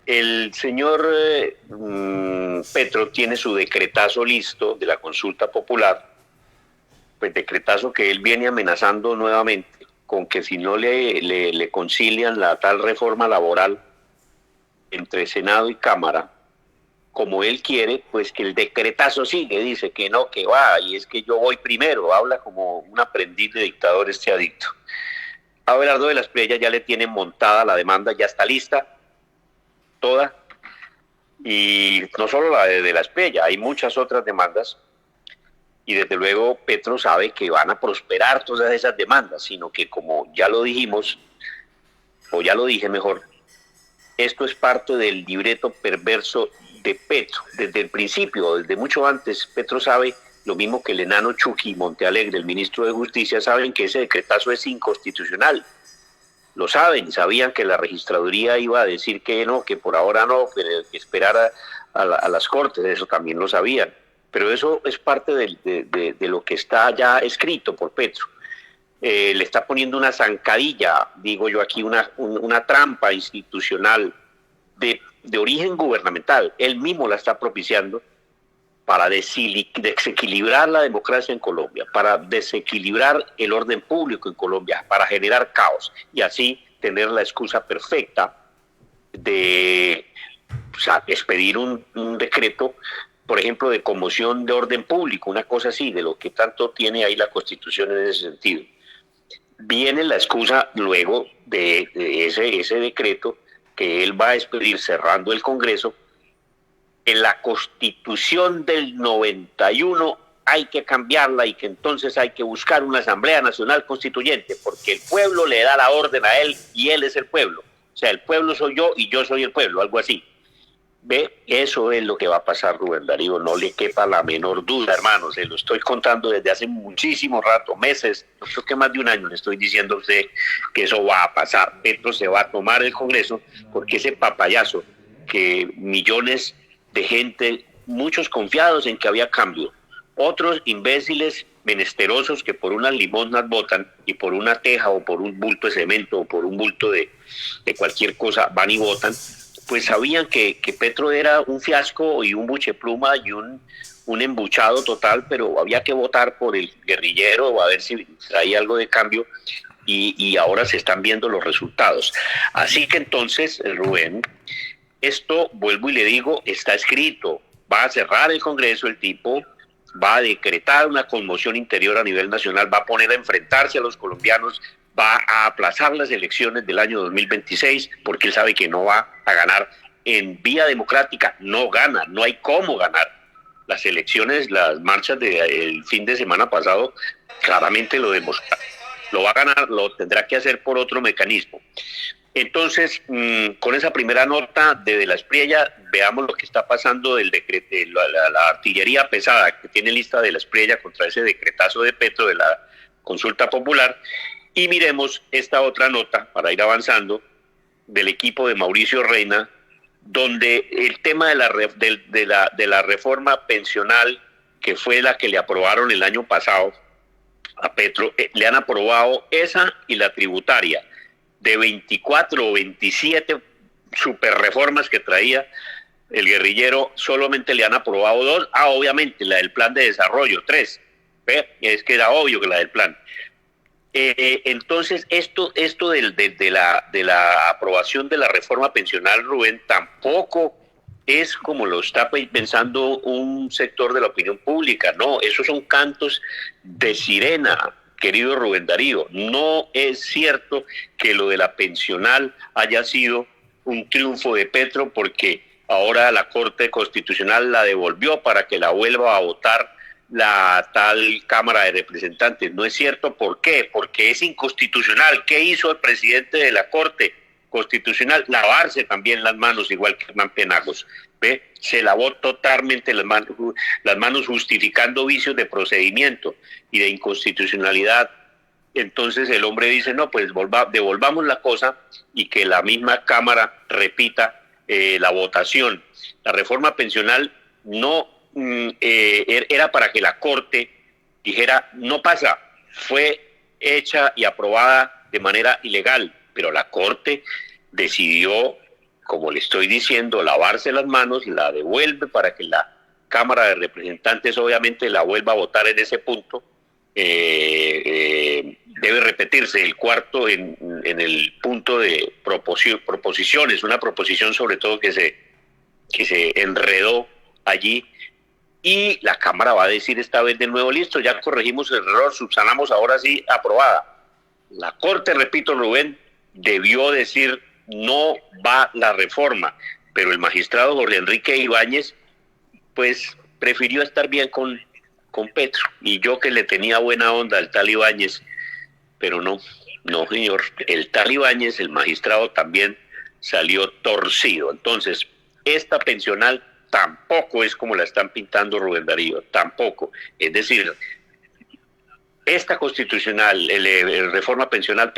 El señor Petro tiene su decretazo listo de la consulta popular, pues decretazo que él viene amenazando nuevamente con que si no le concilian la tal reforma laboral entre Senado y Cámara, como él quiere, pues que el decretazo sigue, dice que no, que va, y es que yo voy primero, habla como un aprendiz de dictador este adicto. A Abelardo de la Espriella ya le tienen montada la demanda, ya está lista, toda, y no solo la de la Espriella, hay muchas otras demandas, y desde luego Petro sabe que van a prosperar todas esas demandas, sino que como ya lo dijimos, o ya lo dije mejor, esto es parte del libreto perverso de Petro. Desde el principio, desde mucho antes, Petro sabe, lo mismo que el enano Chucky Montealegre, el ministro de Justicia, saben que ese decretazo es inconstitucional. Lo saben, sabían que la registraduría iba a decir que no, que por ahora no, que esperara a las cortes, eso también lo sabían. Pero eso es parte de lo que está ya escrito por Petro. Le está poniendo una zancadilla, digo yo aquí, una trampa institucional de origen gubernamental. Él mismo la está propiciando para desequilibrar la democracia en Colombia, para desequilibrar el orden público en Colombia, para generar caos y así tener la excusa perfecta de expedir un decreto, por ejemplo, de conmoción de orden público, una cosa así, de lo que tanto tiene ahí la Constitución en ese sentido. Viene la excusa luego de ese decreto que él va a expedir cerrando el Congreso. En la Constitución del 91 hay que cambiarla y que entonces hay que buscar una Asamblea Nacional Constituyente porque el pueblo le da la orden a él y él es el pueblo. O sea, el pueblo soy yo y yo soy el pueblo, algo así. Ve, eso es lo que va a pasar, Rubén Darío, no le quepa la menor duda, hermano, se lo estoy contando desde hace muchísimo rato, meses, yo creo que más de un año le estoy diciendo a usted que eso va a pasar. Petro se va a tomar el Congreso porque ese papayazo que millones de gente, muchos confiados en que había cambio, otros imbéciles menesterosos que por unas limosnas votan y por una teja o por un bulto de cemento o por un bulto de cualquier cosa van y votan, pues sabían que Petro era un fiasco y un buchepluma y un embuchado total, pero había que votar por el guerrillero a ver si traía algo de cambio y ahora se están viendo los resultados. Así que entonces, Rubén, esto, vuelvo y le digo, está escrito, va a cerrar el Congreso el tipo, va a decretar una conmoción interior a nivel nacional, va a poner a enfrentarse a los colombianos, va a aplazar las elecciones del año 2026 porque él sabe que no va a ganar en vía democrática, no gana, no hay cómo ganar. Las elecciones, las marchas del fin de semana pasado claramente lo demostraron. Lo va a ganar, lo tendrá que hacer por otro mecanismo. Entonces, con esa primera nota de la Espriella, veamos lo que está pasando del decreto, la artillería pesada que tiene lista de la Espriella contra ese decretazo de Petro de la consulta popular. Y miremos esta otra nota, para ir avanzando, del equipo de Mauricio Reina, donde el tema de la reforma pensional, que fue la que le aprobaron el año pasado a Petro, le han aprobado esa y la tributaria, de 24 o 27 super reformas que traía el guerrillero, solamente le han aprobado 2, obviamente la del plan de desarrollo, 3, es que era obvio que la del plan. Entonces, esto de la aprobación de la reforma pensional, Rubén, tampoco es como lo está pensando un sector de la opinión pública. No, esos son cantos de sirena, querido Rubén Darío. No es cierto que lo de la pensional haya sido un triunfo de Petro porque ahora la Corte Constitucional la devolvió para que la vuelva a votar la tal Cámara de Representantes. No es cierto. ¿Por qué? Porque es inconstitucional. ¿Qué hizo el presidente de la Corte Constitucional? Lavarse también las manos, igual que Hernán Penagos. ¿Ve? Se lavó totalmente las manos justificando vicios de procedimiento y de inconstitucionalidad. Entonces el hombre dice, no, pues devolvamos la cosa y que la misma Cámara repita la votación. La reforma pensional no era para que la Corte dijera, no pasa, fue hecha y aprobada de manera ilegal, pero la Corte decidió como le estoy diciendo, lavarse las manos, la devuelve para que la Cámara de Representantes obviamente la vuelva a votar en ese punto. Debe repetirse el cuarto en el punto de proposiciones, una proposición sobre todo que se enredó allí, y la Cámara va a decir esta vez de nuevo, listo, ya corregimos el error, subsanamos, ahora sí, aprobada. La Corte, repito, Rubén, debió decir no va la reforma, pero el magistrado Jorge Enrique Ibáñez pues prefirió estar bien con Petro, y yo que le tenía buena onda al tal Ibáñez, pero no señor, el tal Ibáñez, el magistrado, también salió torcido. Entonces, esta pensional tampoco es como la están pintando, Rubén Darío, tampoco. Es decir, esta reforma pensional,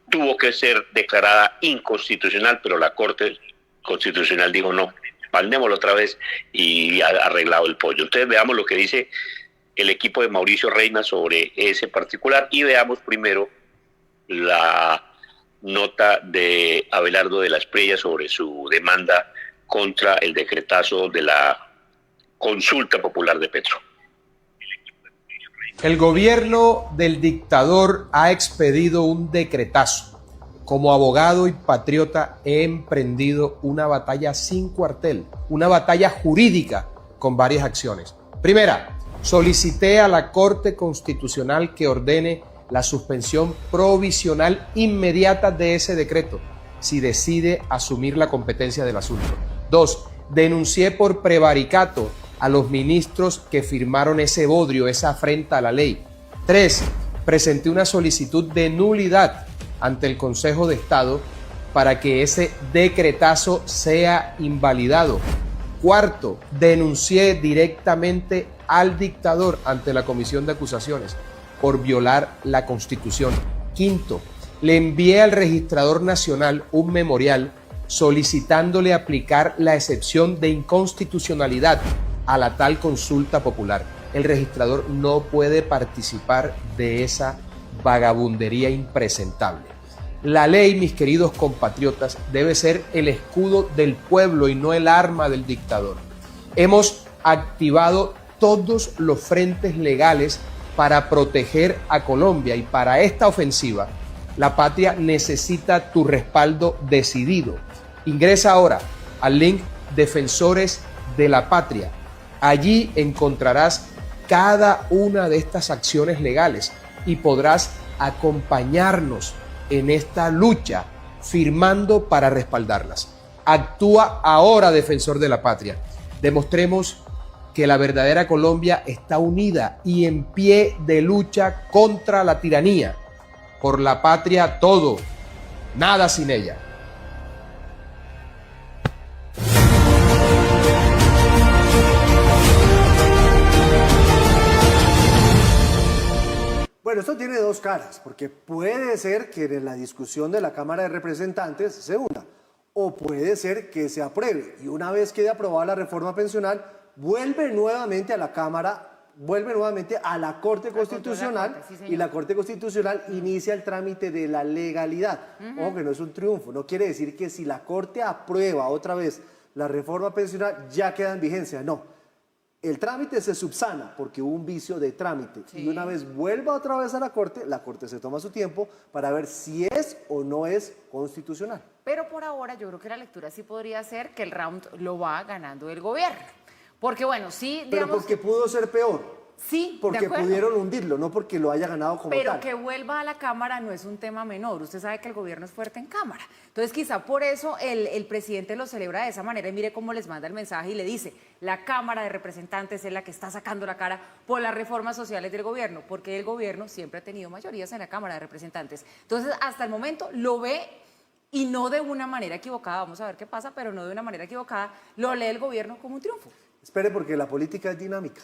tuvo que ser declarada inconstitucional, pero la Corte Constitucional dijo no, mandémoslo otra vez y ha arreglado el pollo. Entonces veamos lo que dice el equipo de Mauricio Reina sobre ese particular, y veamos primero la nota de Abelardo de la Espriella sobre su demanda contra el decretazo de la consulta popular de Petro. El gobierno del dictador ha expedido un decretazo. Como abogado y patriota he emprendido una batalla sin cuartel, una batalla jurídica con varias acciones. Primera, solicité a la Corte Constitucional que ordene la suspensión provisional inmediata de ese decreto, si decide asumir la competencia del asunto. 2. Denuncié por prevaricato a los ministros que firmaron ese bodrio, esa afrenta a la ley. 3. Presenté una solicitud de nulidad ante el Consejo de Estado para que ese decretazo sea invalidado. 4. Denuncié directamente al dictador ante la Comisión de Acusaciones por violar la Constitución. 5. Le envié al Registrador Nacional un memorial solicitándole aplicar la excepción de inconstitucionalidad a la tal consulta popular. El registrador no puede participar de esa vagabundería impresentable. La ley, mis queridos compatriotas, debe ser el escudo del pueblo y no el arma del dictador. Hemos activado todos los frentes legales para proteger a Colombia, y para esta ofensiva la patria necesita tu respaldo decidido. Ingresa ahora al link Defensores de la Patria. Allí encontrarás cada una de estas acciones legales y podrás acompañarnos en esta lucha firmando para respaldarlas. Actúa ahora, defensor de la patria. Demostremos que la verdadera Colombia está unida y en pie de lucha contra la tiranía. Por la patria todo, nada sin ella. Bueno, esto tiene dos caras, porque puede ser que en la discusión de la Cámara de Representantes se hunda, o puede ser que se apruebe, y una vez quede aprobada la reforma pensional, vuelve nuevamente a la Cámara, vuelve nuevamente a la Corte Constitucional, y la Corte Constitucional inicia el trámite de la legalidad. Ojo que no es un triunfo, no quiere decir que si la Corte aprueba otra vez la reforma pensional ya queda en vigencia, no. El trámite se subsana porque hubo un vicio de trámite, y una vez vuelva otra vez a la Corte se toma su tiempo para ver si es o no es constitucional. Pero por ahora yo creo que la lectura sí podría ser que el round lo va ganando el gobierno. Porque bueno, sí, digamos... Pero porque pudo ser peor. Sí, porque pudieron hundirlo, no porque lo haya ganado como pero tal. Pero que vuelva a la Cámara no es un tema menor. Usted sabe que el gobierno es fuerte en Cámara. Entonces quizá por eso el presidente lo celebra de esa manera, y mire cómo les manda el mensaje y le dice: la Cámara de Representantes es la que está sacando la cara por las reformas sociales del gobierno, porque el gobierno siempre ha tenido mayorías en la Cámara de Representantes. Entonces hasta el momento lo ve, y no de una manera equivocada, vamos a ver qué pasa, pero no de una manera equivocada, lo lee el gobierno como un triunfo. Espere, porque la política es dinámica.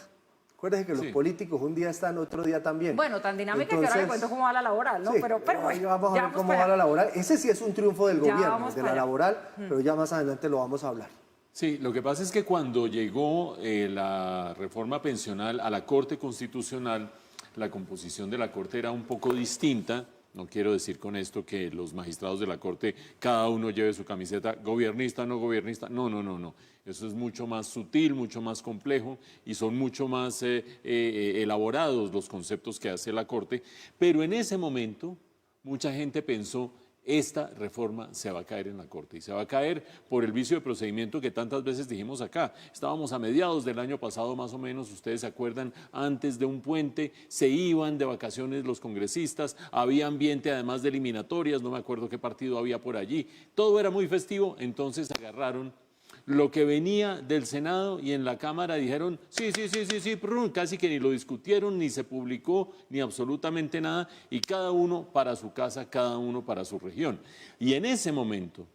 Acuérdense que los políticos un día están, otro día también. Bueno, tan dinámica. Entonces, que ahora le cuento cómo va la laboral, ¿no? Sí, pero bueno, vamos a ver cómo va la laboral. Ese sí es un triunfo del gobierno, de la laboral, pero ya más adelante lo vamos a hablar. Sí, lo que pasa es que cuando llegó la reforma pensional a la Corte Constitucional, la composición de la Corte era un poco distinta No quiero decir con esto que los magistrados de la Corte, cada uno lleve su camiseta, gobernista, no gobernista, no. Eso es mucho más sutil, mucho más complejo y son mucho más elaborados los conceptos que hace la Corte. Pero en ese momento, mucha gente pensó, esta reforma se va a caer en la Corte y se va a caer por el vicio de procedimiento que tantas veces dijimos acá. Estábamos a mediados del año pasado más o menos, ustedes se acuerdan, antes de un puente se iban de vacaciones los congresistas, había ambiente además de eliminatorias, no me acuerdo qué partido había por allí, todo era muy festivo, entonces agarraron lo que venía del Senado y en la Cámara dijeron, sí, casi que ni lo discutieron, ni se publicó, ni absolutamente nada, y cada uno para su casa, cada uno para su región. Y en ese momento,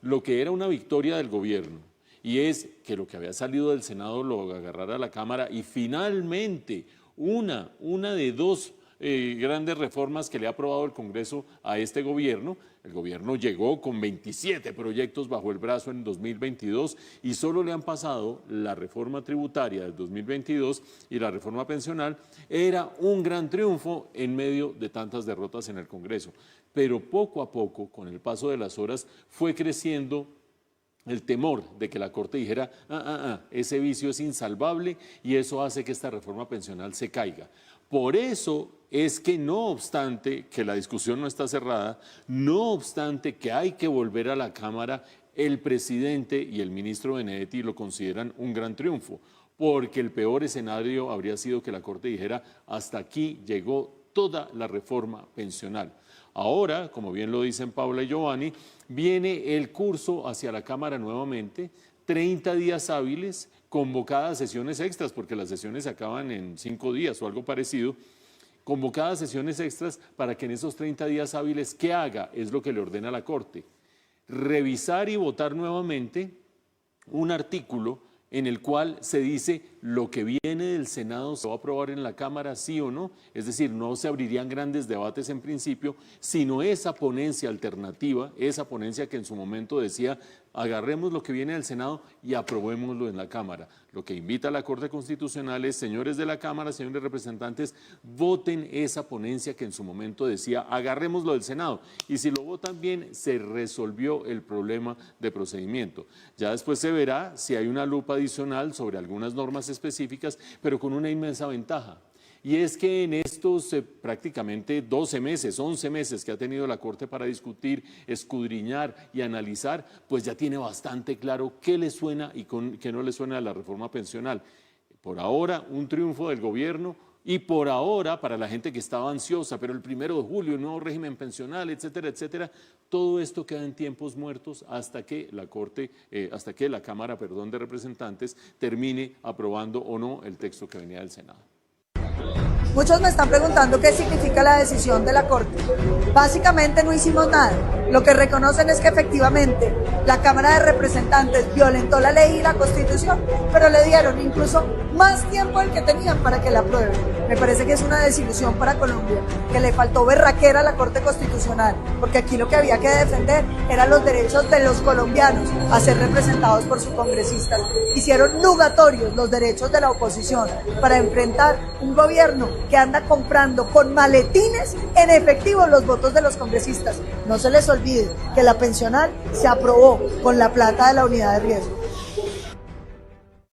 lo que era una victoria del gobierno, y es que lo que había salido del Senado lo agarrara la Cámara, y finalmente una de dos grandes reformas que le ha aprobado el Congreso a este gobierno. El gobierno llegó con 27 proyectos bajo el brazo en 2022 y solo le han pasado la reforma tributaria del 2022 y la reforma pensional. Era un gran triunfo en medio de tantas derrotas en el Congreso. Pero poco a poco, con el paso de las horas, fue creciendo el temor de que la Corte dijera, ese vicio es insalvable y eso hace que esta reforma pensional se caiga. Por eso es que no obstante que la discusión no está cerrada, no obstante que hay que volver a la Cámara, el presidente y el ministro Benedetti lo consideran un gran triunfo, porque el peor escenario habría sido que la Corte dijera, hasta aquí llegó toda la reforma pensional. Ahora, como bien lo dicen Paula y Giovanni, viene el curso hacia la Cámara nuevamente, 30 días hábiles, convocadas sesiones extras, porque las sesiones se acaban en 5 días o algo parecido, convocadas sesiones extras para que en esos 30 días hábiles, ¿qué haga? Es lo que le ordena la Corte. Revisar y votar nuevamente un artículo en el cual se dice lo que viene del Senado se va a aprobar en la Cámara, sí o no, es decir, no se abrirían grandes debates en principio, sino esa ponencia alternativa, esa ponencia que en su momento decía, agarremos lo que viene del Senado y aprobémoslo en la Cámara. Lo que invita a la Corte Constitucional es, señores de la Cámara, señores representantes, voten esa ponencia que en su momento decía, agarremos lo del Senado, y si lo votan bien, se resolvió el problema de procedimiento. Ya después se verá si hay una lupa adicional sobre algunas normas específicas, pero con una inmensa ventaja. Y es que en estos prácticamente 12 meses, 11 meses que ha tenido la Corte para discutir, escudriñar y analizar, pues ya tiene bastante claro qué le suena y qué no le suena a la reforma pensional. Por ahora, un triunfo del gobierno y por ahora, para la gente que estaba ansiosa, pero el 1 de julio, nuevo régimen pensional, etcétera, etcétera, todo esto queda en tiempos muertos hasta que la Cámara de Representantes termine aprobando o no el texto que venía del Senado. Muchos me están preguntando qué significa la decisión de la Corte. Básicamente no hicimos nada. Lo que reconocen es que efectivamente la Cámara de Representantes violentó la ley y la Constitución, pero le dieron incluso más tiempo del que tenían para que la aprueben. Me parece que es una desilusión para Colombia, que le faltó berraquera a la Corte Constitucional, porque aquí lo que había que defender eran los derechos de los colombianos a ser representados por sus congresistas. Hicieron nugatorios los derechos de la oposición para enfrentar un gobierno que anda comprando con maletines en efectivo los votos de los congresistas. No se les olvide que la pensional se aprobó con la plata de la unidad de riesgo.